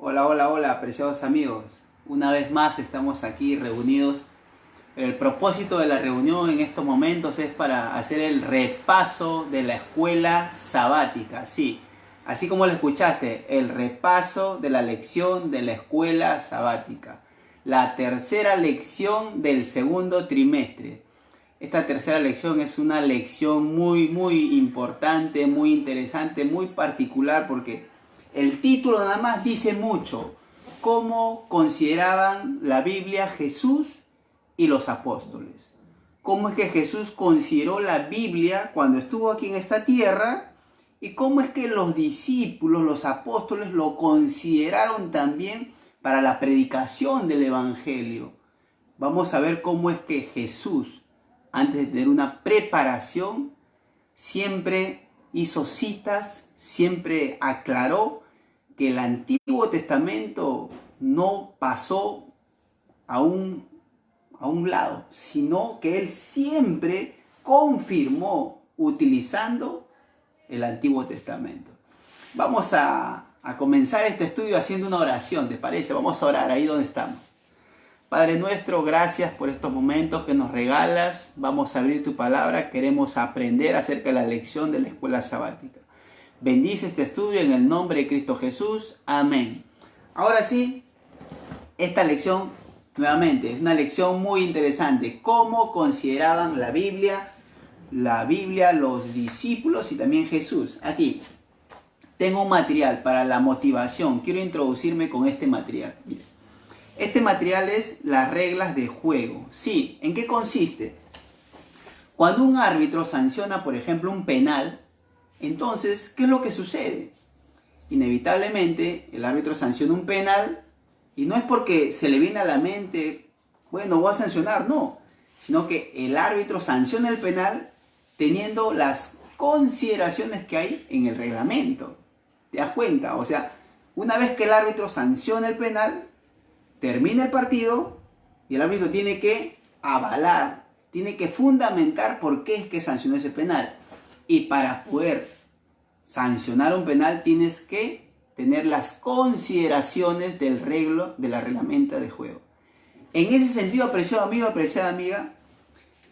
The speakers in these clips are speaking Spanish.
Hola, hola, hola, apreciados amigos. Una vez más estamos aquí reunidos. El propósito de la reunión en estos momentos es para hacer el repaso de la escuela sabática. Sí, así como lo escuchaste, el repaso de la lección de la escuela sabática. La tercera lección del segundo trimestre. Esta tercera lección es una lección muy importante, muy interesante, muy particular porque el título nada más dice mucho. Cómo consideraban la Biblia Jesús y los apóstoles. Cómo es que Jesús consideró la Biblia cuando estuvo aquí en esta tierra y cómo es que los discípulos, los apóstoles lo consideraron también para la predicación del Evangelio. Vamos a ver cómo es que Jesús, antes de tener una preparación, siempre hizo citas, siempre aclaró que el Antiguo Testamento no pasó a un lado, sino que él siempre confirmó utilizando el Antiguo Testamento. Vamos a comenzar este estudio haciendo una oración, ¿te parece? Vamos a orar ahí donde estamos. Padre nuestro, gracias por estos momentos que nos regalas. Vamos a abrir tu palabra. Queremos aprender acerca de la lección de la escuela sabática. Bendice este estudio en el nombre de Cristo Jesús. Amén. Ahora sí, esta lección nuevamente es una lección muy interesante. ¿Cómo consideraban la Biblia, los discípulos y también Jesús? Aquí tengo un material para la motivación. Quiero introducirme con este material. Mira. Este material es las reglas de juego. Sí, ¿en qué consiste? Cuando un árbitro sanciona, por ejemplo, un penal, entonces, ¿qué es lo que sucede? Inevitablemente, el árbitro sanciona un penal y no es porque se le viene a la mente, bueno, voy a sancionar, no, sino que el árbitro sanciona el penal teniendo las consideraciones que hay en el reglamento. ¿Te das cuenta? O sea, una vez que el árbitro sanciona el penal, termina el partido y el árbitro tiene que avalar, tiene que fundamentar por qué es que sancionó ese penal. Y para poder sancionar un penal tienes que tener las consideraciones del de la reglamento de juego. En ese sentido, apreciado amigo, apreciada amiga,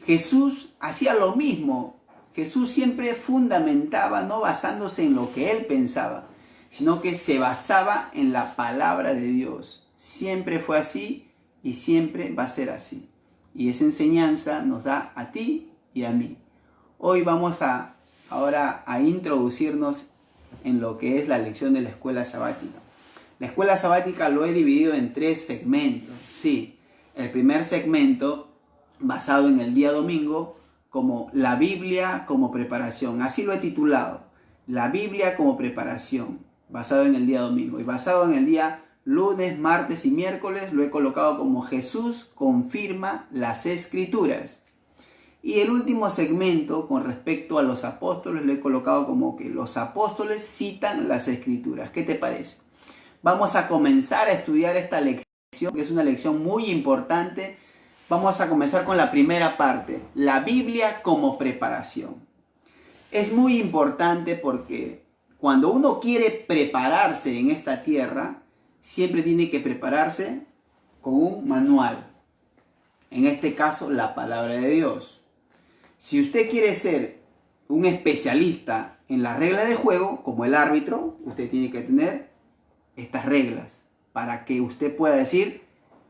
Jesús hacía lo mismo. Jesús siempre fundamentaba, no basándose en lo que él pensaba, sino que se basaba en la palabra de Dios. Siempre fue así y siempre va a ser así. Y esa enseñanza nos da a ti y a mí. Hoy vamos ahora a introducirnos en lo que es la lección de la escuela sabática. La escuela sabática lo he dividido en 3 segmentos. Sí, el primer segmento basado en el día domingo como la Biblia como preparación. Así lo he titulado. La Biblia como preparación, basado en el día domingo. Y basado en el día lunes, martes y miércoles lo he colocado como Jesús confirma las Escrituras. Y el último segmento con respecto a los apóstoles lo he colocado como que los apóstoles citan las Escrituras. ¿Qué te parece? Vamos a comenzar a estudiar esta lección, que es una lección muy importante. Vamos a comenzar con la primera parte, la Biblia como preparación. Es muy importante porque cuando uno quiere prepararse en esta tierra, siempre tiene que prepararse con un manual. En este caso, la palabra de Dios. Si usted quiere ser un especialista en las reglas de juego, como el árbitro, usted tiene que tener estas reglas para que usted pueda decir,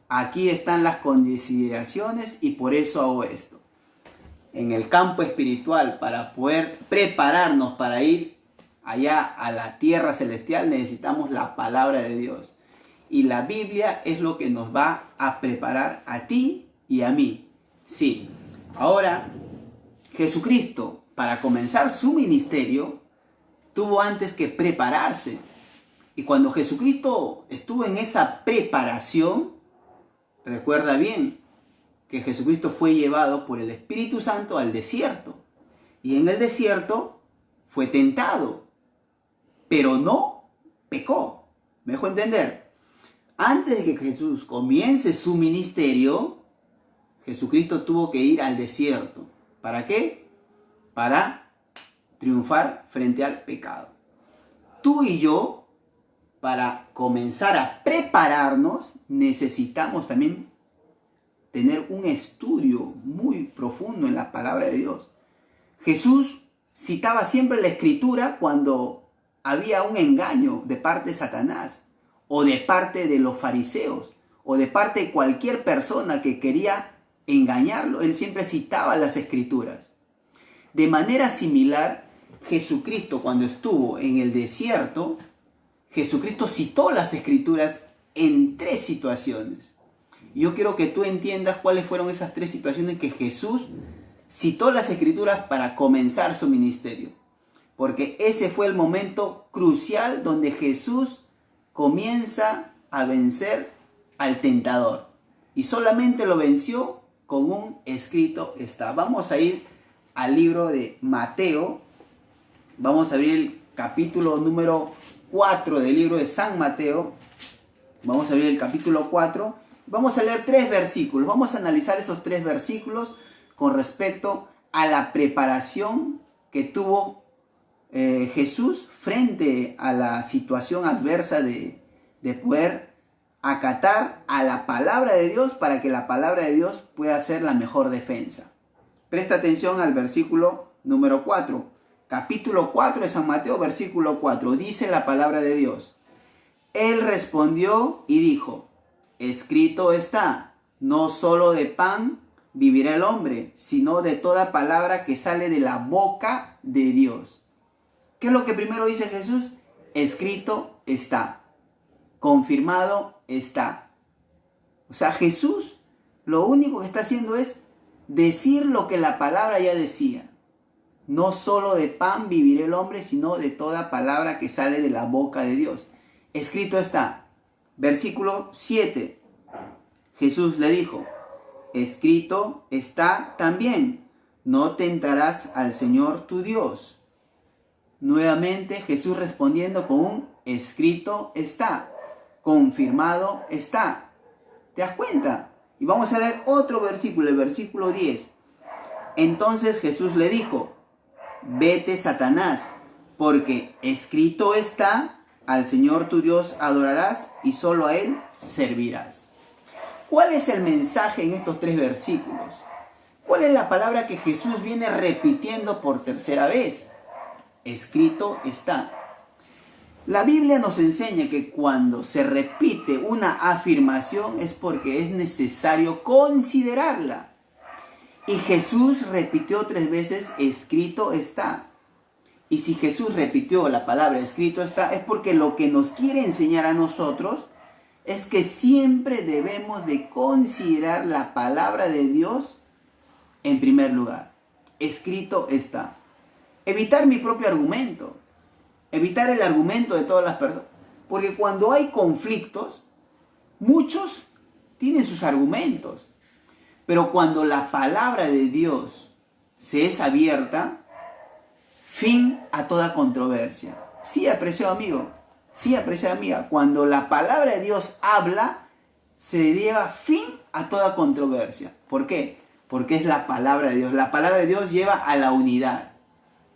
aquí están las consideraciones y por eso hago esto. En el campo espiritual, para poder prepararnos para ir allá a la tierra celestial, necesitamos la palabra de Dios. Y la Biblia es lo que nos va a preparar a ti y a mí. Sí, ahora Jesucristo, para comenzar su ministerio, tuvo antes que prepararse. Y cuando Jesucristo estuvo en esa preparación, recuerda bien que Jesucristo fue llevado por el Espíritu Santo al desierto. Y en el desierto fue tentado, pero no pecó. ¿Me dejo entender? Antes de que Jesús comience su ministerio, Jesucristo tuvo que ir al desierto. ¿Para qué? Para triunfar frente al pecado. Tú y yo para comenzar a prepararnos, necesitamos también tener un estudio muy profundo en la palabra de Dios. Jesús citaba siempre la Escritura cuando había un engaño de parte de Satanás, o de parte de los fariseos, o de parte de cualquier persona que quería engañarlo. Él siempre citaba las Escrituras. De manera similar, Jesucristo, cuando estuvo en el desierto, Jesucristo citó las Escrituras en 3 situaciones. Yo quiero que tú entiendas cuáles fueron esas 3 situaciones que Jesús citó las Escrituras para comenzar su ministerio. Porque ese fue el momento crucial donde Jesús comienza a vencer al tentador. Y solamente lo venció con un escrito está. Vamos a ir al libro de Mateo. Vamos a abrir el capítulo número 4 del libro de San Mateo. Vamos a abrir el capítulo 4. Vamos a leer 3 versículos. Vamos a analizar esos 3 versículos con respecto a la preparación que tuvo Jesús frente a la situación adversa de poder acatar a la palabra de Dios para que la palabra de Dios pueda ser la mejor defensa. Presta atención al versículo número 4. Capítulo 4 de San Mateo, versículo 4. Dice la palabra de Dios. Él respondió y dijo: escrito está, no solo de pan vivirá el hombre, sino de toda palabra que sale de la boca de Dios. ¿Qué es lo que primero dice Jesús? Escrito está, confirmado está. O sea, Jesús lo único que está haciendo es decir lo que la palabra ya decía. No solo de pan vivirá el hombre, sino de toda palabra que sale de la boca de Dios. Escrito está. Versículo 7. Jesús le dijo: escrito está también, no tentarás al Señor tu Dios. Nuevamente Jesús respondiendo con un escrito está, confirmado está. ¿Te das cuenta? Y vamos a leer otro versículo, el versículo 10. Entonces Jesús le dijo: vete, Satanás, porque escrito está, al Señor tu Dios adorarás y solo a Él servirás. ¿Cuál es el mensaje en estos 3 versículos? ¿Cuál es la palabra que Jesús viene repitiendo por tercera vez? Escrito está. La Biblia nos enseña que cuando se repite una afirmación es porque es necesario considerarla. Y Jesús repitió 3 veces, escrito está. Y si Jesús repitió la palabra escrito está, es porque lo que nos quiere enseñar a nosotros es que siempre debemos de considerar la palabra de Dios en primer lugar. Escrito está. Evitar mi propio argumento. Evitar el argumento de todas las personas. Porque cuando hay conflictos, muchos tienen sus argumentos. Pero cuando la palabra de Dios se es abierta, fin a toda controversia. Sí, apreciado amigo. Sí, apreciada amiga. Cuando la palabra de Dios habla, se lleva fin a toda controversia. ¿Por qué? Porque es la palabra de Dios. La palabra de Dios lleva a la unidad.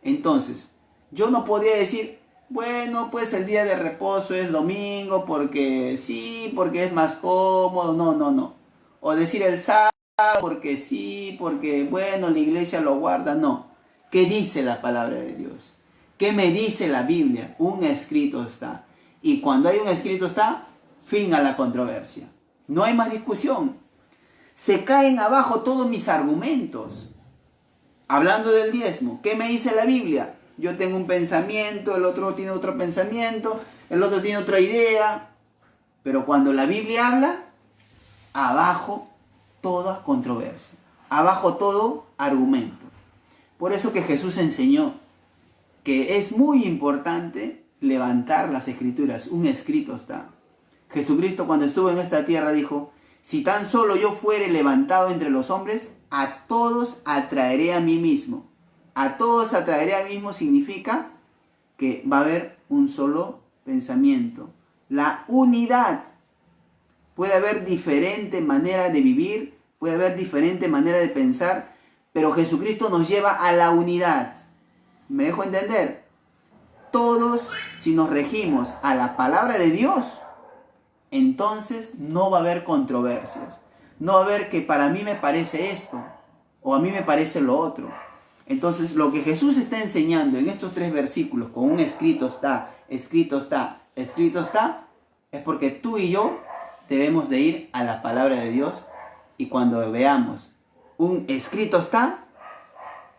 Entonces, yo no podría decir, bueno, pues el día de reposo es domingo porque sí, porque es más cómodo. No. O decir el sábado porque sí, porque bueno, la iglesia lo guarda. No. ¿Qué dice la palabra de Dios? ¿Qué me dice la Biblia? Un escrito está. Y cuando hay un escrito está, fin a la controversia. No hay más discusión. Se caen abajo todos mis argumentos. Hablando del diezmo, ¿qué me dice la Biblia? Yo tengo un pensamiento, el otro tiene otro pensamiento, el otro tiene otra idea. Pero cuando la Biblia habla, abajo toda controversia. Abajo todo argumento. Por eso que Jesús enseñó que es muy importante levantar las escrituras. Un escrito está. Jesucristo cuando estuvo en esta tierra dijo: si tan solo yo fuere levantado entre los hombres, a todos atraeré a mí mismo. A todos atraeré a mí mismo significa que va a haber un solo pensamiento. La unidad. Puede haber diferente manera de vivir, puede haber diferente manera de pensar, pero Jesucristo nos lleva a la unidad. ¿Me dejo entender? todos, si nos regimos a la palabra de Dios, entonces no va a haber controversias. No va a haber que para mí me parece esto o a mí me parece lo otro. Entonces lo que Jesús está enseñando en estos 3 versículos, con un escrito está, escrito está, escrito está, es porque tú y yo debemos de ir a la palabra de Dios y cuando veamos un escrito está,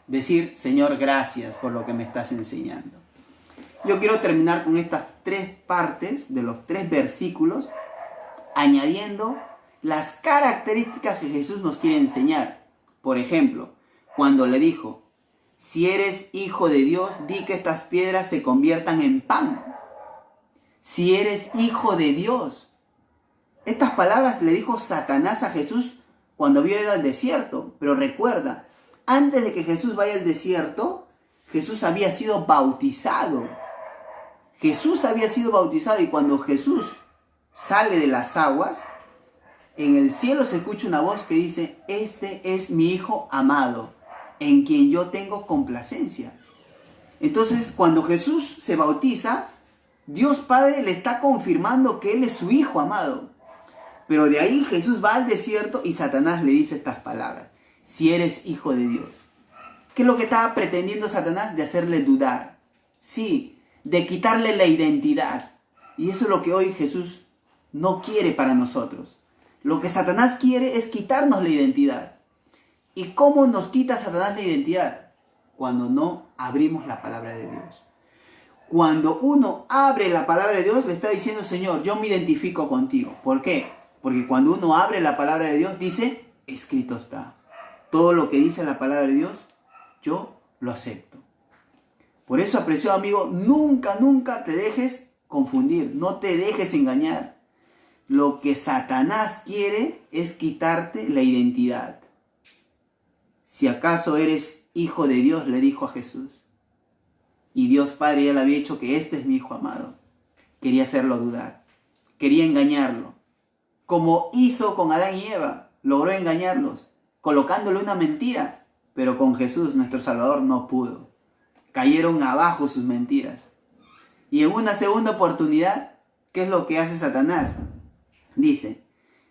decir, Señor, gracias por lo que me estás enseñando. Yo quiero terminar con estas 3 partes de los 3 versículos, añadiendo las características que Jesús nos quiere enseñar. Por ejemplo, cuando le dijo, si eres hijo de Dios, di que estas piedras se conviertan en pan. Si eres hijo de Dios. Estas palabras le dijo Satanás a Jesús cuando había ido al desierto. Pero recuerda, antes de que Jesús vaya al desierto, Jesús había sido bautizado. Jesús había sido bautizado y cuando Jesús sale de las aguas, en el cielo se escucha una voz que dice, este es mi Hijo amado, en quien yo tengo complacencia. Entonces, cuando Jesús se bautiza, Dios Padre le está confirmando que Él es su Hijo amado. Pero de ahí Jesús va al desierto y Satanás le dice estas palabras, si eres hijo de Dios. ¿Qué es lo que estaba pretendiendo Satanás? De hacerle dudar. Sí, de quitarle la identidad. Y eso es lo que hoy Jesús no quiere para nosotros. Lo que Satanás quiere es quitarnos la identidad. ¿Y cómo nos quita Satanás la identidad? Cuando no abrimos la palabra de Dios. Cuando uno abre la palabra de Dios, le está diciendo, Señor, yo me identifico contigo. ¿Por qué? Porque cuando uno abre la palabra de Dios, dice, escrito está. Todo lo que dice la palabra de Dios, yo lo acepto. Por eso, apreciado amigo, nunca, nunca te dejes confundir, no te dejes engañar. Lo que Satanás quiere es quitarte la identidad. Si acaso eres hijo de Dios, le dijo a Jesús. Y Dios Padre ya le había dicho que este es mi Hijo amado. Quería hacerlo dudar, quería engañarlo. Como hizo con Adán y Eva, logró engañarlos, colocándole una mentira. Pero con Jesús, nuestro Salvador, no pudo. Cayeron abajo sus mentiras. Y en una segunda oportunidad, ¿qué es lo que hace Satanás? Dice,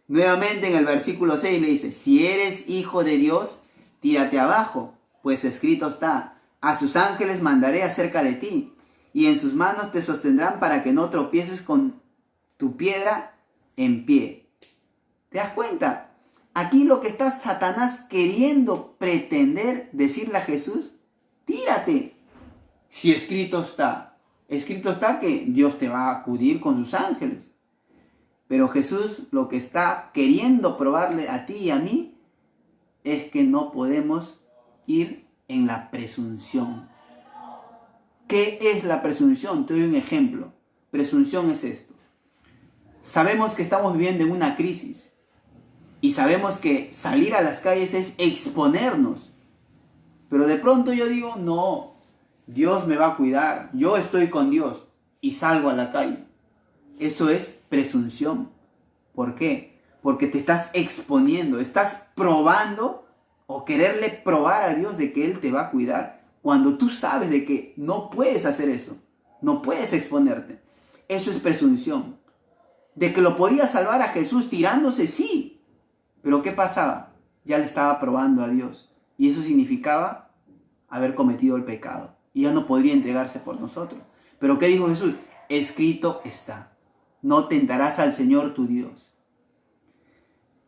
nuevamente en el versículo 6 le dice, si eres hijo de Dios, tírate abajo, pues escrito está, a sus ángeles mandaré acerca de ti, y en sus manos te sostendrán para que no tropieces con tu piedra en pie. ¿Te das cuenta? Aquí lo que está Satanás queriendo pretender decirle a Jesús, tírate. Si escrito está que Dios te va a acudir con sus ángeles. Pero Jesús lo que está queriendo probarle a ti y a mí es que no podemos ir en la presunción. ¿Qué es la presunción? Te doy un ejemplo. Presunción es esto. Sabemos que estamos viviendo en una crisis y sabemos que salir a las calles es exponernos. Pero de pronto yo digo, no, Dios me va a cuidar, yo estoy con Dios y salgo a la calle. Eso es presunción. ¿Por qué? Porque te estás exponiendo, estás probando o quererle probar a Dios de que Él te va a cuidar cuando tú sabes de que no puedes hacer eso, no puedes exponerte. Eso es presunción. De que lo podía salvar a Jesús tirándose, sí. Pero ¿qué pasaba? Ya le estaba probando a Dios. Y eso significaba haber cometido el pecado. Y ya no podría entregarse por nosotros. Pero ¿qué dijo Jesús? Escrito está. No tentarás al Señor tu Dios.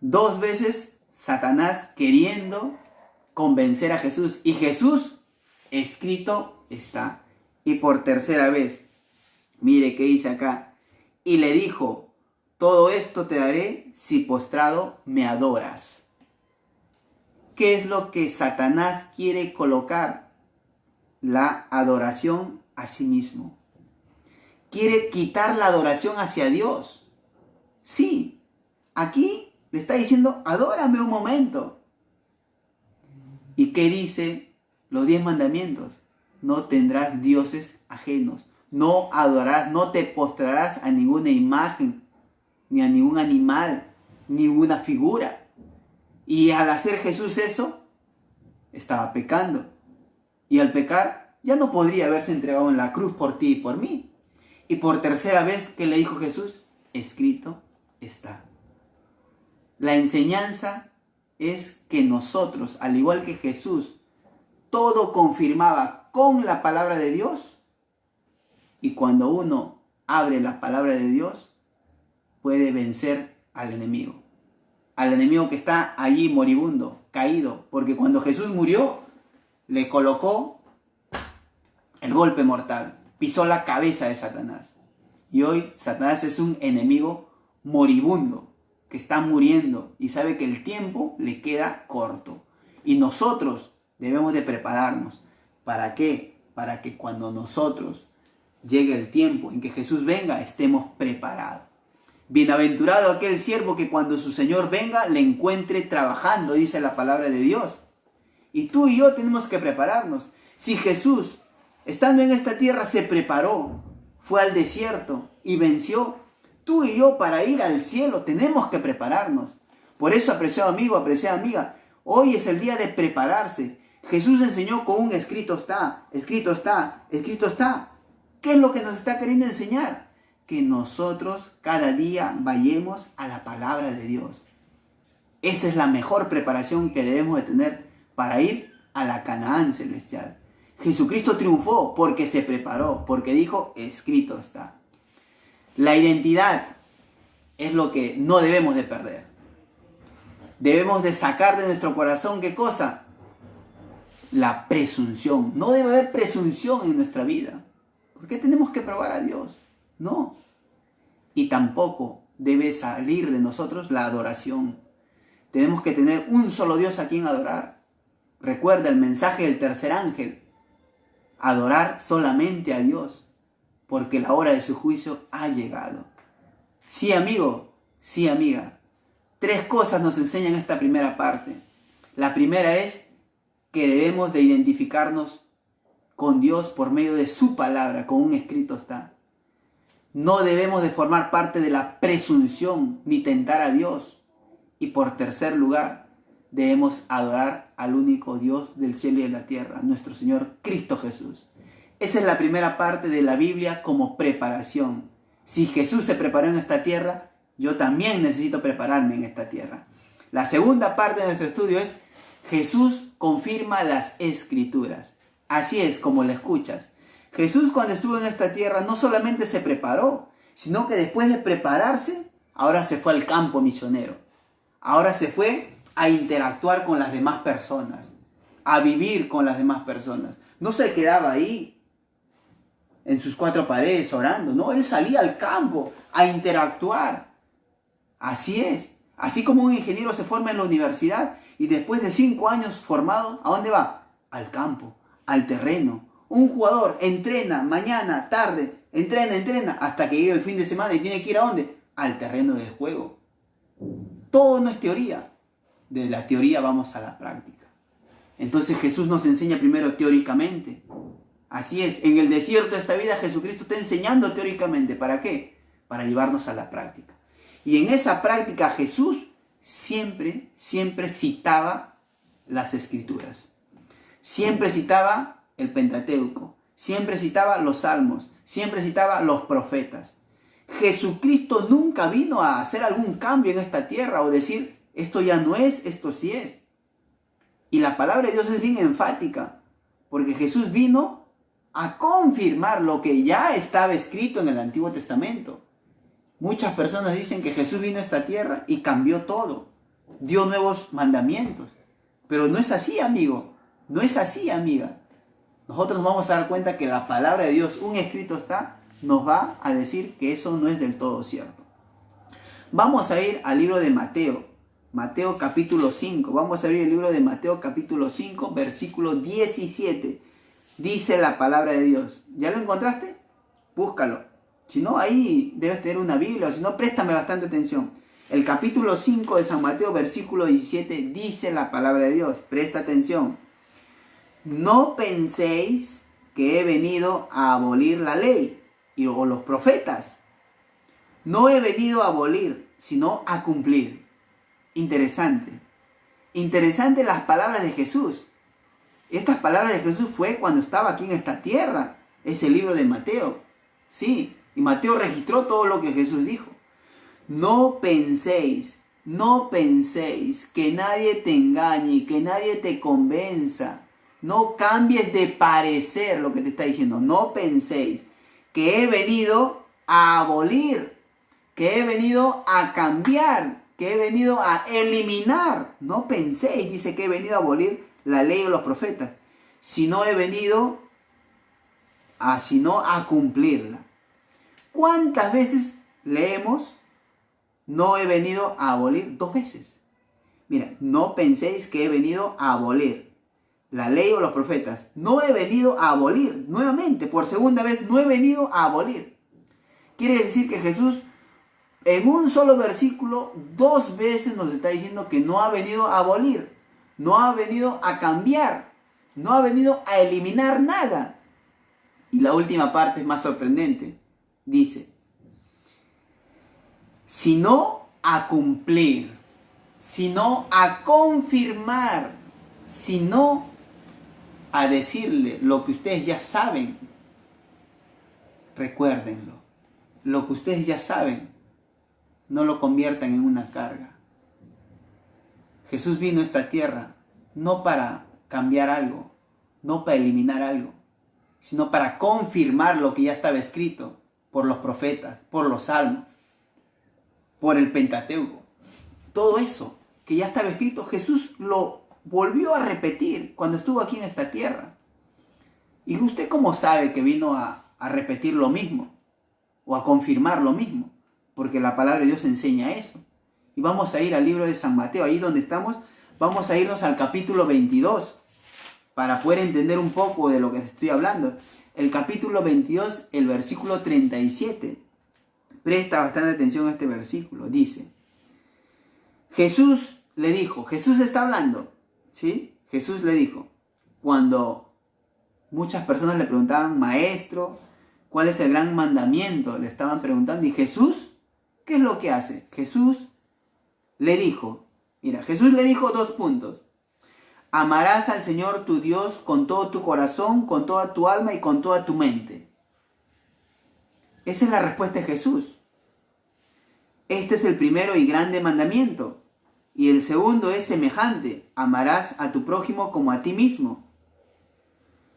2 veces Satanás queriendo convencer a Jesús. Y Jesús, escrito está. Y por 3ª vez, mire qué dice acá. Y le dijo, todo esto te daré si postrado me adoras. ¿Qué es lo que Satanás quiere colocar? La adoración a sí mismo. Quiere quitar la adoración hacia Dios. Sí, aquí le está diciendo, adórame un momento. ¿Y qué dice los 10 mandamientos? No tendrás dioses ajenos. No adorarás, no te postrarás a ninguna imagen, ni a ningún animal, ninguna figura. Y al hacer Jesús eso, estaba pecando. Y al pecar, ya no podría haberse entregado en la cruz por ti y por mí. Y por tercera vez, ¿qué le dijo Jesús? Escrito está. La enseñanza es que nosotros, al igual que Jesús, todo confirmaba con la palabra de Dios. Y cuando uno abre la palabra de Dios, puede vencer al enemigo. Al enemigo que está allí moribundo, caído. Porque cuando Jesús murió, le colocó el golpe mortal. Pisó la cabeza de Satanás. Y hoy Satanás es un enemigo moribundo, que está muriendo y sabe que el tiempo le queda corto. Y nosotros debemos de prepararnos. ¿Para qué? Para que cuando nosotros llegue el tiempo en que Jesús venga, estemos preparados. Bienaventurado aquel siervo que cuando su Señor venga le encuentre trabajando, dice la palabra de Dios. Y tú y yo tenemos que prepararnos. Si Jesús, estando en esta tierra, se preparó, fue al desierto y venció, tú y yo para ir al cielo tenemos que prepararnos. Por eso, apreciado amigo, apreciada amiga, hoy es el día de prepararse. Jesús enseñó con un escrito está, escrito está, escrito está. ¿Qué es lo que nos está queriendo enseñar? Que nosotros cada día vayamos a la palabra de Dios. Esa es la mejor preparación que debemos de tener para ir a la Canaán celestial. Jesucristo triunfó porque se preparó, porque dijo, escrito está. La identidad es lo que no debemos de perder. Debemos de sacar de nuestro corazón, ¿qué cosa? La presunción. No debe haber presunción en nuestra vida. ¿Por qué tenemos que probar a Dios? No. Y tampoco debe salir de nosotros la adoración. Tenemos que tener un solo Dios a quien adorar. Recuerda el mensaje del tercer ángel. Adorar solamente a Dios, porque la hora de su juicio ha llegado. Sí, amigo, sí, amiga. 3 cosas nos enseñan esta primera parte. La primera es que debemos de identificarnos con Dios por medio de su palabra, con un escrito está. No debemos de formar parte de la presunción ni tentar a Dios. Y por tercer lugar, debemos adorar al único Dios del cielo y de la tierra, nuestro Señor Cristo Jesús. Esa es la primera parte de la Biblia como preparación. Si Jesús se preparó en esta tierra, yo también necesito prepararme en esta tierra. La segunda parte de nuestro estudio es Jesús confirma las Escrituras. Así es como lo escuchas. Jesús cuando estuvo en esta tierra no solamente se preparó, sino que después de prepararse, ahora se fue al campo misionero. Ahora se fue a interactuar con las demás personas, a vivir con las demás personas. No se quedaba ahí en sus 4 paredes orando, no, él salía al campo a interactuar. Así es, así como un ingeniero se forma en la universidad y después de 5 años formado, ¿a dónde va? Al campo, al terreno. Un jugador entrena mañana, tarde, entrena hasta que llegue el fin de semana y tiene que ir ¿a dónde? Al terreno de juego. Todo no es teoría. De la teoría vamos a la práctica. Entonces Jesús nos enseña primero teóricamente. Así es, en el desierto de esta vida Jesucristo está enseñando teóricamente. ¿Para qué? Para llevarnos a la práctica. Y en esa práctica Jesús siempre citaba las Escrituras. Siempre citaba el Pentateuco. Siempre citaba los Salmos. Siempre citaba los profetas. Jesucristo nunca vino a hacer algún cambio en esta tierra o decir, esto ya no es, esto sí es. Y la palabra de Dios es bien enfática, porque Jesús vino a confirmar lo que ya estaba escrito en el Antiguo Testamento. Muchas personas dicen que Jesús vino a esta tierra y cambió todo, dio nuevos mandamientos. Pero no es así, amigo, no es así, amiga. Nosotros nos vamos a dar cuenta que la palabra de Dios, un escrito está, nos va a decir que eso no es del todo cierto. Vamos a ir al libro de Mateo. Mateo capítulo 5. Vamos a abrir el libro de Mateo capítulo 5, versículo 17. Dice la palabra de Dios. ¿Ya lo encontraste? Búscalo. Si no, ahí debes tener una Biblia. O si no, préstame bastante atención. El capítulo 5 de San Mateo, versículo 17, dice la palabra de Dios. Presta atención. No penséis que he venido a abolir la ley o los profetas. No he venido a abolir, sino a cumplir. Interesante. Interesante las palabras de Jesús. Estas palabras de Jesús fue cuando estaba aquí en esta tierra. Es el libro de Mateo. Sí, y Mateo registró todo lo que Jesús dijo. No penséis que nadie te engañe, que nadie te convenza. No cambies de parecer lo que te está diciendo. No penséis que he venido a abolir, que he venido a cambiar, que he venido a eliminar. No penséis, dice, que he venido a abolir la ley de los profetas, sino he venido sino a cumplirla. ¿Cuántas veces leemos no he venido a abolir? 2 veces. Mira, no penséis que he venido a abolir la ley o los profetas. No he venido a abolir. Nuevamente, por segunda vez, no he venido a abolir. Quiere decir que Jesús en un solo versículo 2 veces nos está diciendo que no ha venido a abolir, no ha venido a cambiar, no ha venido a eliminar nada. Y la última parte es más sorprendente. Dice, sino a cumplir, sino a confirmar, sino a decirle lo que ustedes ya saben. Recuérdenlo. Lo que ustedes ya saben, no lo conviertan en una carga. Jesús vino a esta tierra no para cambiar algo, no para eliminar algo, sino para confirmar lo que ya estaba escrito por los profetas, por los salmos, por el Pentateuco. Todo eso que ya estaba escrito, Jesús lo volvió a repetir cuando estuvo aquí en esta tierra. ¿Y usted cómo sabe que vino a repetir lo mismo? O a confirmar lo mismo, porque la palabra de Dios enseña eso. Y vamos a ir al libro de San Mateo, ahí donde estamos, vamos a irnos al capítulo 22, para poder entender un poco de lo que te estoy hablando. El capítulo 22, el versículo 37. Presta bastante atención a este versículo. Dice, Jesús le dijo, Jesús está hablando, ¿sí? Jesús le dijo, cuando muchas personas le preguntaban, maestro, ¿cuál es el gran mandamiento? Le estaban preguntando. ¿Y Jesús qué es lo que hace? Jesús le dijo, mira, Jesús le dijo 2 puntos. Amarás al Señor tu Dios con todo tu corazón, con toda tu alma y con toda tu mente. Esa es la respuesta de Jesús. Este es el primero y grande mandamiento. Y el segundo es semejante. Amarás a tu prójimo como a ti mismo.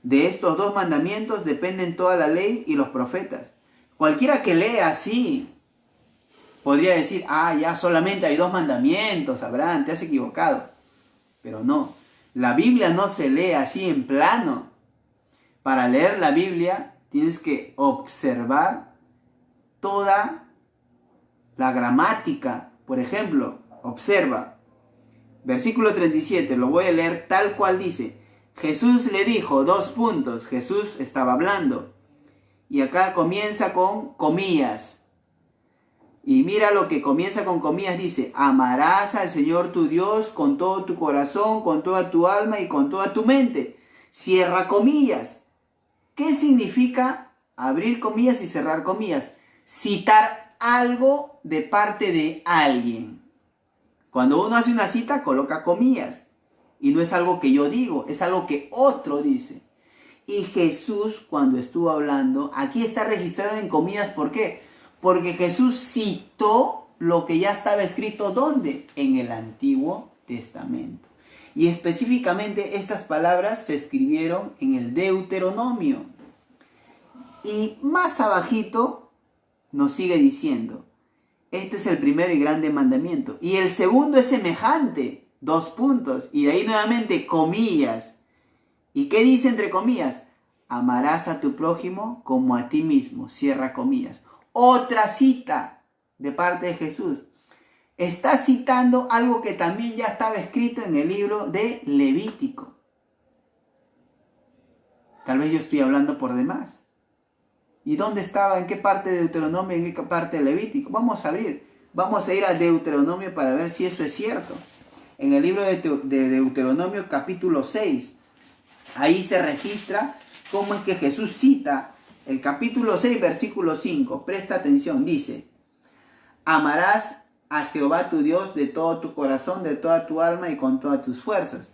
De estos 2 mandamientos dependen toda la ley y los profetas. Cualquiera que lea así podría decir, ya solamente hay 2 mandamientos, Abraham, te has equivocado. Pero no, la Biblia no se lee así en plano. Para leer la Biblia tienes que observar toda la gramática. Por ejemplo, observa, versículo 37, lo voy a leer tal cual dice. Jesús le dijo, 2 puntos, Jesús estaba hablando. Y acá comienza con comillas. Y mira lo que comienza con comillas, dice, amarás al Señor tu Dios con todo tu corazón, con toda tu alma y con toda tu mente. Cierra comillas. ¿Qué significa abrir comillas y cerrar comillas? Citar algo de parte de alguien. Cuando uno hace una cita, coloca comillas. Y no es algo que yo digo, es algo que otro dice. Y Jesús, cuando estuvo hablando, aquí está registrado en comillas. ¿Por qué? Porque Jesús citó lo que ya estaba escrito, ¿dónde? En el Antiguo Testamento. Y específicamente estas palabras se escribieron en el Deuteronomio. Y más abajito nos sigue diciendo, este es el primero y grande mandamiento. Y el segundo es semejante. 2 puntos. Y de ahí nuevamente comillas. ¿Y qué dice entre comillas? Amarás a tu prójimo como a ti mismo. Cierra comillas. Otra cita de parte de Jesús. Está citando algo que también ya estaba escrito en el libro de Levítico. Tal vez yo estoy hablando por demás. ¿Y dónde estaba? ¿En qué parte de Deuteronomio? ¿En qué parte de Levítico? Vamos a abrir. Vamos a ir a Deuteronomio para ver si eso es cierto. En el libro de Deuteronomio capítulo 6. Ahí se registra cómo es que Jesús cita el capítulo 6, versículo 5. Presta atención, dice, amarás a Jehová tu Dios de todo tu corazón, de toda tu alma y con todas tus fuerzas.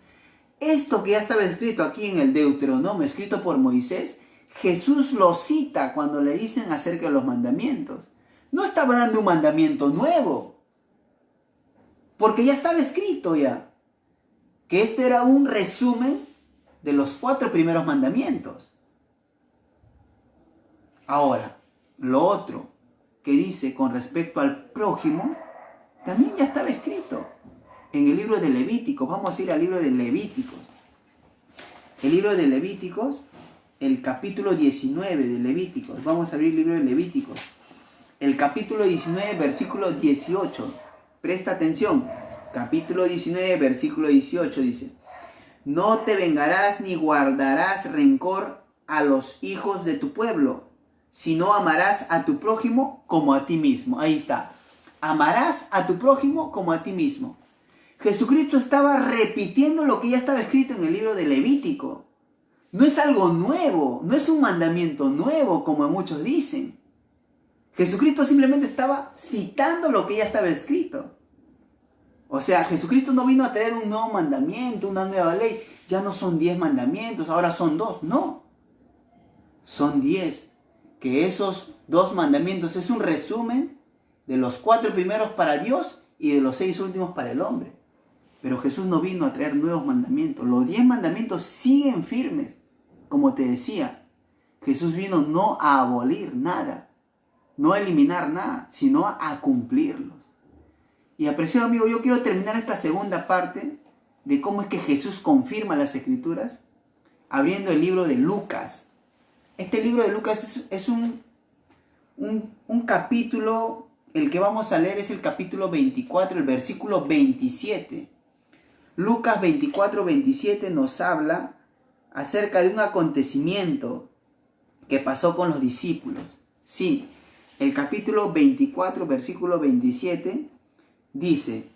Esto que ya estaba escrito aquí en el Deuteronomio, escrito por Moisés, Jesús lo cita cuando le dicen acerca de los mandamientos. No estaba dando un mandamiento nuevo, porque ya estaba escrito ya, que este era un resumen de los 4 primeros mandamientos. Ahora, lo otro que dice con respecto al prójimo, también ya estaba escrito en el libro de Levíticos. Vamos a ir al libro de Levíticos. El libro de Levíticos, el capítulo 19 de Levíticos. Vamos a abrir el libro de Levíticos. El capítulo 19, versículo 18. Presta atención. Capítulo 19, versículo 18 dice: no te vengarás ni guardarás rencor a los hijos de tu pueblo, sino amarás a tu prójimo como a ti mismo. Ahí está. Amarás a tu prójimo como a ti mismo. Jesucristo estaba repitiendo lo que ya estaba escrito en el libro de Levítico. No es algo nuevo, no es un mandamiento nuevo como muchos dicen. Jesucristo simplemente estaba citando lo que ya estaba escrito. O sea, Jesucristo no vino a traer un nuevo mandamiento, una nueva ley. Ya no son 10 mandamientos, ahora son 2. No. Son 10. Que esos 2 mandamientos es un resumen de los 4 primeros para Dios y de los 6 últimos para el hombre. Pero Jesús no vino a traer nuevos mandamientos. Los 10 mandamientos siguen firmes. Como te decía, Jesús vino no a abolir nada, no a eliminar nada, sino a cumplirlos. Y apreciado amigo, yo quiero terminar esta segunda parte de cómo es que Jesús confirma las Escrituras, abriendo el libro de Lucas. Este libro de Lucas es un capítulo, el que vamos a leer es el capítulo 24, el versículo 27. Lucas 24, 27 nos habla acerca de un acontecimiento que pasó con los discípulos. Sí, el capítulo 24, versículo 27 dice: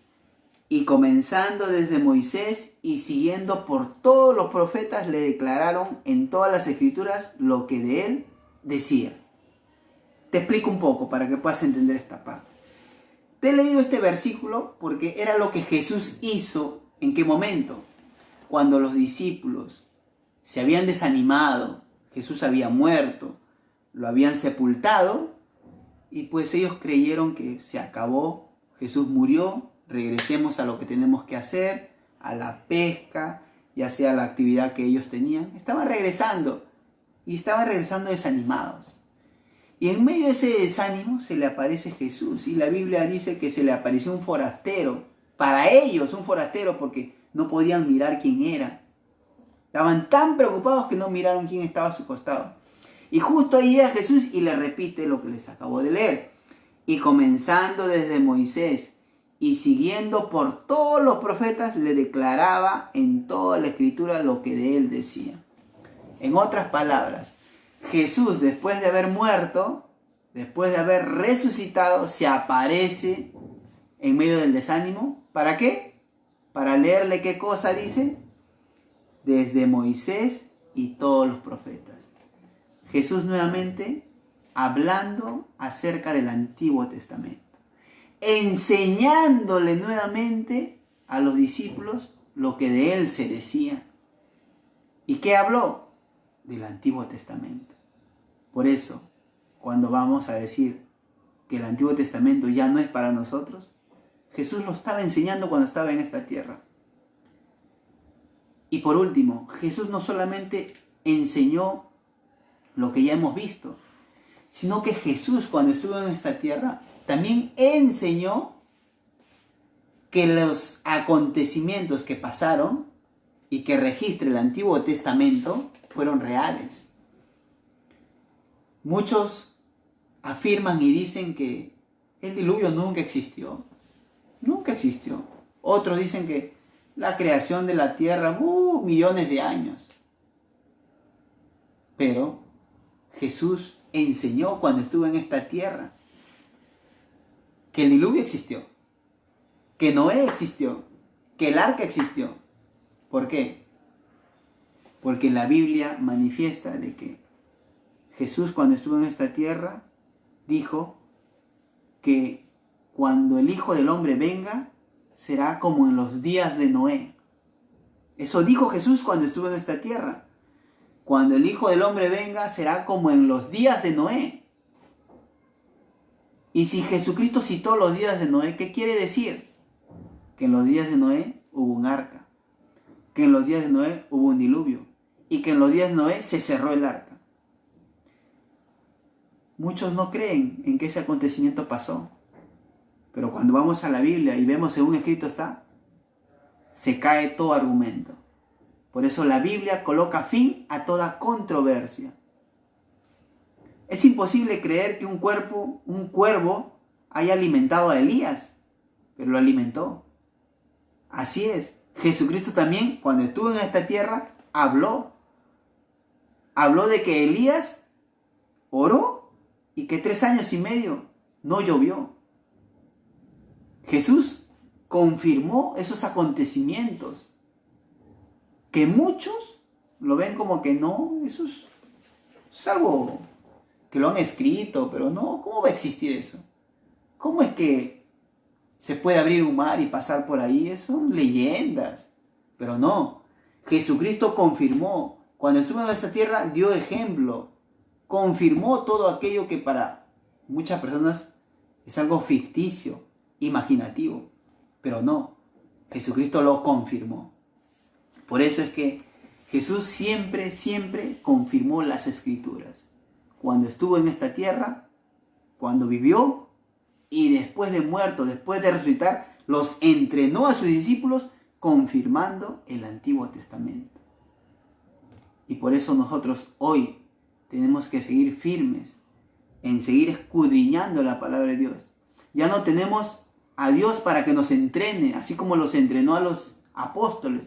y comenzando desde Moisés y siguiendo por todos los profetas, le declararon en todas las escrituras lo que de él decía. Te explico un poco para que puedas entender esta parte. Te he leído este versículo porque era lo que Jesús hizo. ¿En qué momento? Cuando los discípulos se habían desanimado, Jesús había muerto, lo habían sepultado, y pues ellos creyeron que se acabó, Jesús murió, regresemos a lo que tenemos que hacer, a la pesca, ya sea la actividad que ellos tenían. Estaban regresando, y estaban regresando desanimados. Y en medio de ese desánimo se le aparece Jesús, y la Biblia dice que se le apareció un forastero. Para ellos, un forastero, porque no podían mirar quién era. Estaban tan preocupados que no miraron quién estaba a su costado. Y justo ahí llega Jesús y le repite lo que les acabo de leer. Y comenzando desde Moisés y siguiendo por todos los profetas, le declaraba en toda la escritura lo que de él decía. En otras palabras, Jesús, después de haber muerto, después de haber resucitado, se aparece en medio del desánimo. ¿Para qué? Para leerle qué cosa dice. Desde Moisés y todos los profetas. Jesús nuevamente hablando acerca del Antiguo Testamento. Enseñándole nuevamente a los discípulos lo que de él se decía. ¿Y qué habló? Del Antiguo Testamento. Por eso, cuando vamos a decir que el Antiguo Testamento ya no es para nosotros, Jesús lo estaba enseñando cuando estaba en esta tierra. Y por último, Jesús no solamente enseñó lo que ya hemos visto, sino que Jesús, cuando estuvo en esta tierra, también enseñó que los acontecimientos que pasaron y que registra el Antiguo Testamento fueron reales. Muchos afirman y dicen que el diluvio nunca existió. Nunca existió. Otros dicen que la creación de la tierra, millones de años. Pero Jesús enseñó cuando estuvo en esta tierra que el diluvio existió, que Noé existió, que el arca existió. ¿Por qué? Porque la Biblia manifiesta de que Jesús, cuando estuvo en esta tierra, dijo que cuando el Hijo del Hombre venga, será como en los días de Noé. Eso dijo Jesús cuando estuvo en esta tierra. Cuando el Hijo del Hombre venga, será como en los días de Noé. Y si Jesucristo citó los días de Noé, ¿qué quiere decir? Que en los días de Noé hubo un arca, que en los días de Noé hubo un diluvio, y que en los días de Noé se cerró el arca. Muchos no creen en que ese acontecimiento pasó, pero cuando vamos a la Biblia y vemos según escrito está, se cae todo argumento. Por eso la Biblia coloca fin a toda controversia. Es imposible creer que un cuervo haya alimentado a Elías, pero lo alimentó. Así es. Jesucristo también, cuando estuvo en esta tierra, habló. Habló de que Elías oró y que 3 años y medio no llovió. Jesús confirmó esos acontecimientos que muchos lo ven como que no, eso es algo que lo han escrito, pero no, ¿cómo va a existir eso? ¿Cómo es que se puede abrir un mar y pasar por ahí? Son leyendas. Pero no, Jesucristo confirmó. Cuando estuvo en esta tierra dio ejemplo. Confirmó todo aquello que para muchas personas es algo ficticio, imaginativo. Pero no, Jesucristo lo confirmó. Por eso es que Jesús siempre confirmó las Escrituras. Cuando estuvo en esta tierra, cuando vivió y después de muerto, después de resucitar, los entrenó a sus discípulos confirmando el Antiguo Testamento. Y por eso nosotros hoy tenemos que seguir firmes en seguir escudriñando la palabra de Dios. Ya no tenemos a Dios para que nos entrene, así como los entrenó a los apóstoles.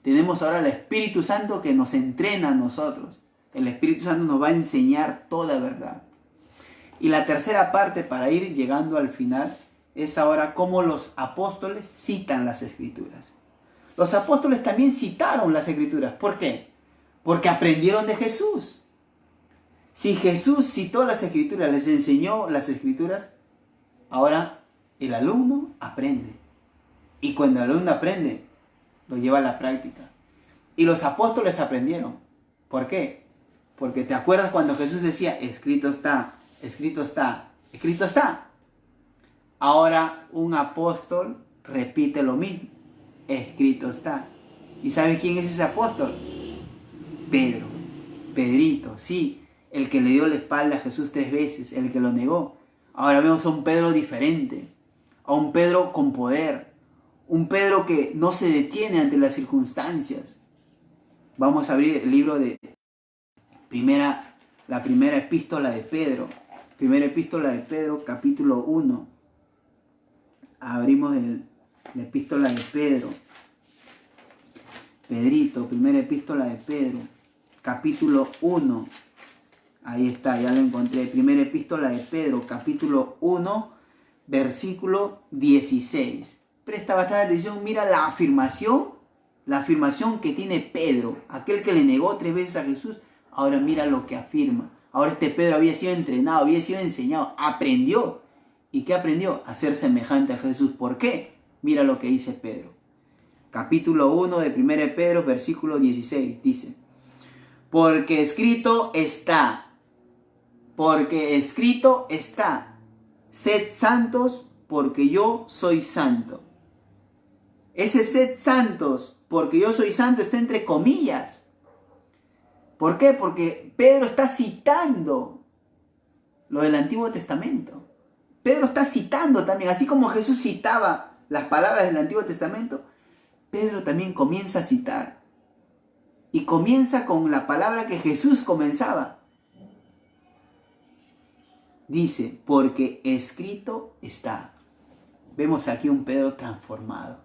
Tenemos ahora al Espíritu Santo que nos entrena a nosotros. El Espíritu Santo nos va a enseñar toda verdad. Y la tercera parte, para ir llegando al final, es ahora cómo los apóstoles citan las Escrituras. Los apóstoles también citaron las Escrituras. ¿Por qué? Porque aprendieron de Jesús. Si Jesús citó las Escrituras, les enseñó las Escrituras, ahora el alumno aprende. Y cuando el alumno aprende, lo lleva a la práctica. Y los apóstoles aprendieron. ¿Por qué? Porque te acuerdas cuando Jesús decía, escrito está, escrito está, escrito está. Ahora un apóstol repite lo mismo. Escrito está. ¿Y sabe quién es ese apóstol? Pedro. Pedrito, sí. El que le dio la espalda a Jesús 3 veces, el que lo negó. Ahora vemos a un Pedro diferente. A un Pedro con poder. Un Pedro que no se detiene ante las circunstancias. Vamos a abrir el libro de la primera epístola de Pedro. Primera epístola de Pedro, capítulo 1. Abrimos la epístola de Pedro. Pedrito, primera epístola de Pedro, capítulo 1. Ahí está, ya lo encontré. Primera epístola de Pedro, capítulo 1, versículo 16. Presta bastante atención, mira la afirmación que tiene Pedro, aquel que le negó 3 veces a Jesús. Ahora mira lo que afirma. Ahora este Pedro había sido entrenado, había sido enseñado, aprendió. ¿Y qué aprendió? A ser semejante a Jesús. ¿Por qué? Mira lo que dice Pedro. Capítulo 1 de 1 Pedro, versículo 16. Dice, porque escrito está, sed santos porque yo soy santo. Ese sed santos porque yo soy santo está entre comillas. ¿Por qué? Porque Pedro está citando lo del Antiguo Testamento. Pedro está citando también, así como Jesús citaba las palabras del Antiguo Testamento, Pedro también comienza a citar. Y comienza con la palabra que Jesús comenzaba. Dice, porque escrito está. Vemos aquí un Pedro transformado.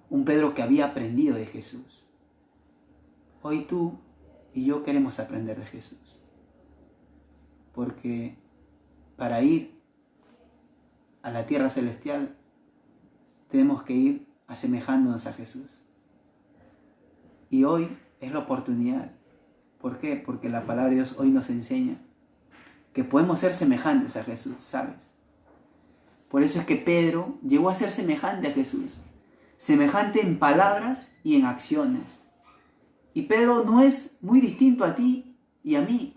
Un Pedro que había aprendido de Jesús. Hoy tú y yo queremos aprender de Jesús. Porque para ir a la tierra celestial tenemos que ir asemejándonos a Jesús. Y hoy es la oportunidad. ¿Por qué? Porque la palabra de Dios hoy nos enseña que podemos ser semejantes a Jesús, ¿sabes? Por eso es que Pedro llegó a ser semejante a Jesús. Semejante en palabras y en acciones. Y Pedro no es muy distinto a ti y a mí.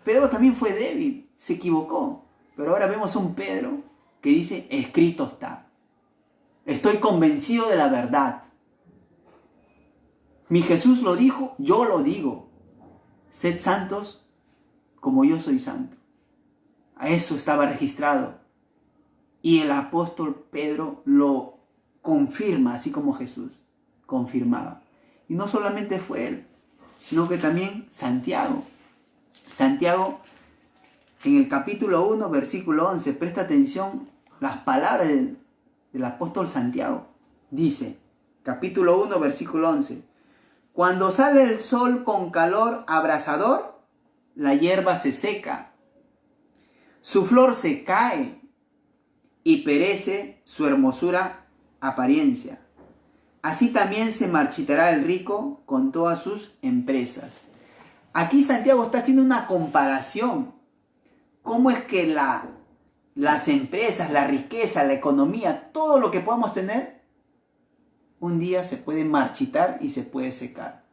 Pedro también fue débil, se equivocó. Pero ahora vemos un Pedro que dice, escrito está. Estoy convencido de la verdad. Mi Jesús lo dijo, yo lo digo. Sed santos como yo soy santo. A eso estaba registrado. Y el apóstol Pedro lo confirma, así como Jesús confirmaba. Y no solamente fue él, sino que también Santiago. Santiago, en el capítulo 1, versículo 11, presta atención las palabras del apóstol Santiago. Dice, capítulo 1, versículo 11, cuando sale el sol con calor abrasador, la hierba se seca, su flor se cae y perece su hermosura apariencia. Así también se marchitará el rico con todas sus empresas. Aquí Santiago está haciendo una comparación. ¿Cómo es que las empresas, la riqueza, la economía, todo lo que podamos tener, un día se puede marchitar y se puede secar?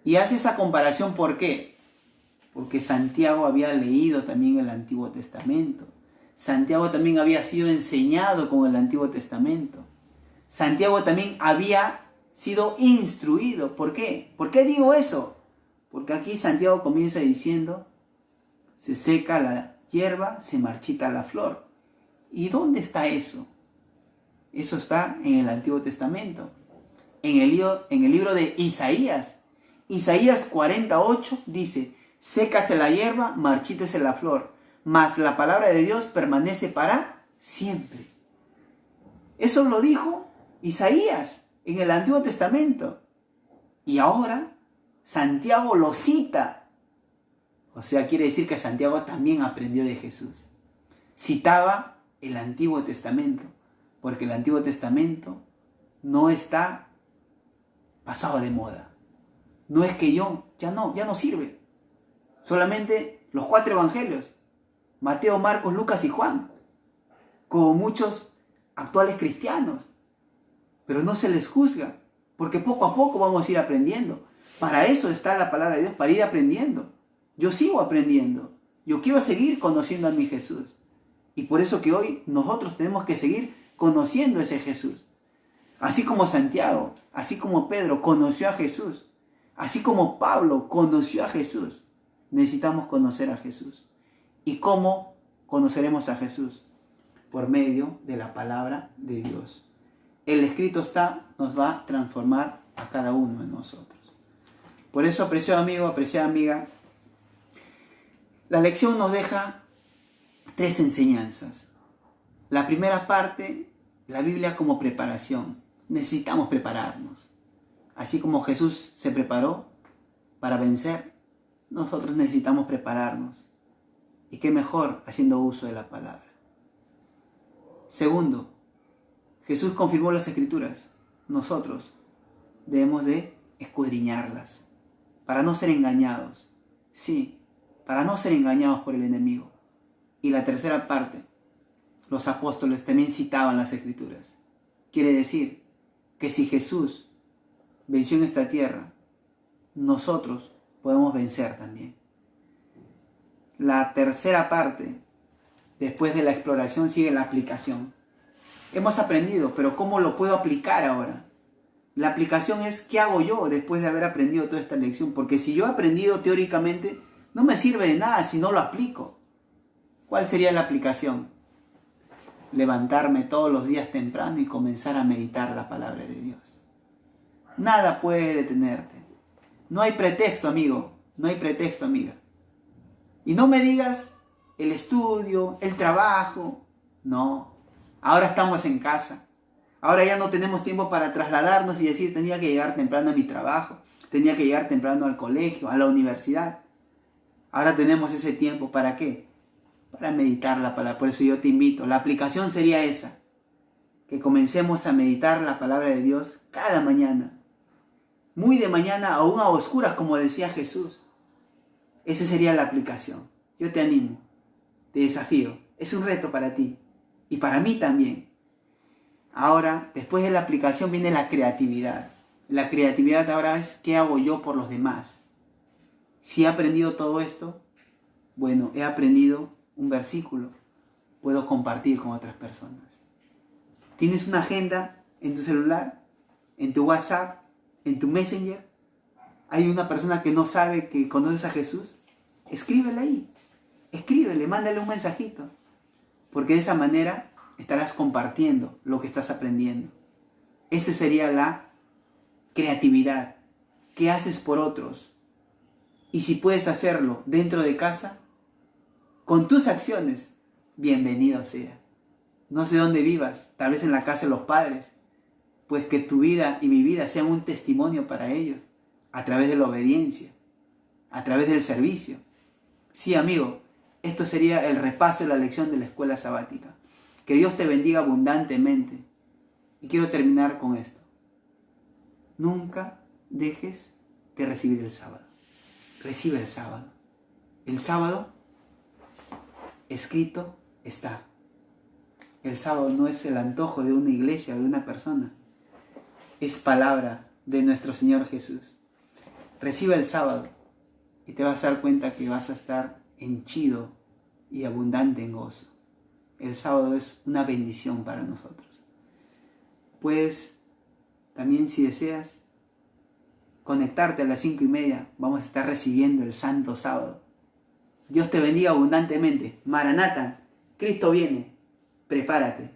Y hace esa comparación, ¿por qué? Porque Santiago había leído también el Antiguo Testamento. Santiago también había sido enseñado con el Antiguo Testamento. Santiago también había sido instruido. ¿Por qué? ¿Por qué digo eso? Porque aquí Santiago comienza diciendo, se seca la hierba, se marchita la flor. ¿Y dónde está eso? Eso está en el Antiguo Testamento. En el libro de Isaías. Isaías 48 dice, sécase la hierba, marchítese la flor, mas la palabra de Dios permanece para siempre. Eso lo dijo Isaías en el Antiguo Testamento. Y ahora Santiago lo cita. O sea, quiere decir que Santiago también aprendió de Jesús. Citaba el Antiguo Testamento, porque el Antiguo Testamento no está pasado de moda. No es que ya no sirve. Solamente los 4 evangelios, Mateo, Marcos, Lucas y Juan, como muchos actuales cristianos. Pero no se les juzga, porque poco a poco vamos a ir aprendiendo. Para eso está la palabra de Dios, para ir aprendiendo. Yo sigo aprendiendo. Yo quiero seguir conociendo a mi Jesús. Y por eso que hoy nosotros tenemos que seguir conociendo a ese Jesús. Así como Santiago, así como Pedro conoció a Jesús, así como Pablo conoció a Jesús, necesitamos conocer a Jesús. ¿Y cómo conoceremos a Jesús? Por medio de la palabra de Dios. El escrito está, nos va a transformar a cada uno de nosotros. Por eso, apreciado amigo, apreciada amiga, la lección nos deja 3 enseñanzas. La primera parte, la Biblia como preparación. Necesitamos prepararnos. Así como Jesús se preparó para vencer, nosotros necesitamos prepararnos. Y qué mejor haciendo uso de la palabra. Segundo, Jesús confirmó las Escrituras. Nosotros debemos de escudriñarlas para no ser engañados. Sí, para no ser engañados por el enemigo. Y la tercera parte, los apóstoles también citaban las Escrituras. Quiere decir que si Jesús venció en esta tierra, nosotros podemos vencer también. La tercera parte, después de la exploración, sigue la aplicación. Hemos aprendido, pero ¿cómo lo puedo aplicar ahora? La aplicación es ¿qué hago yo después de haber aprendido toda esta lección? Porque si yo he aprendido teóricamente, no me sirve de nada si no lo aplico. ¿Cuál sería la aplicación? Levantarme todos los días temprano y comenzar a meditar la palabra de Dios. Nada puede detenerte. No hay pretexto, amigo. No hay pretexto, amiga. Y no me digas el estudio, el trabajo. No. Ahora estamos en casa. Ahora ya no tenemos tiempo para trasladarnos y decir tenía que llegar temprano a mi trabajo. Tenía que llegar temprano al colegio, a la universidad. Ahora tenemos ese tiempo. ¿Para qué? Para meditar la palabra. Por eso yo te invito. La aplicación sería esa. Que comencemos a meditar la palabra de Dios cada mañana. Muy de mañana, aún a oscuras, como decía Jesús. Esa sería la aplicación. Yo te animo, te desafío. Es un reto para ti y para mí también. Ahora, después de la aplicación viene la creatividad. La creatividad ahora es ¿qué hago yo por los demás? Si he aprendido todo esto, bueno, he aprendido un versículo, puedo compartir con otras personas. ¿Tienes una agenda en tu celular, en tu WhatsApp, en tu Messenger? ¿Hay una persona que no sabe que conoces a Jesús? Escríbele ahí, escríbele, mándale un mensajito, porque de esa manera estarás compartiendo lo que estás aprendiendo. Esa sería la creatividad. ¿Qué haces por otros? Y si puedes hacerlo dentro de casa, con tus acciones, bienvenido sea. No sé dónde vivas, tal vez en la casa de los padres, pues que tu vida y mi vida sean un testimonio para ellos, a través de la obediencia, a través del servicio. Sí, amigo, esto sería el repaso de la lección de la escuela sabática. Que Dios te bendiga abundantemente. Y quiero terminar con esto. Nunca dejes de recibir el sábado. Recibe el sábado. El sábado escrito está. El sábado no es el antojo de una iglesia o de una persona. Es palabra de nuestro Señor Jesús. Recibe el sábado y te vas a dar cuenta que vas a estar henchido y abundante en gozo. El sábado es una bendición para nosotros. Puedes también, si deseas, conectarte a las 5:30. Vamos a estar recibiendo el Santo Sábado. Dios te bendiga abundantemente. Maranata, Cristo viene. Prepárate.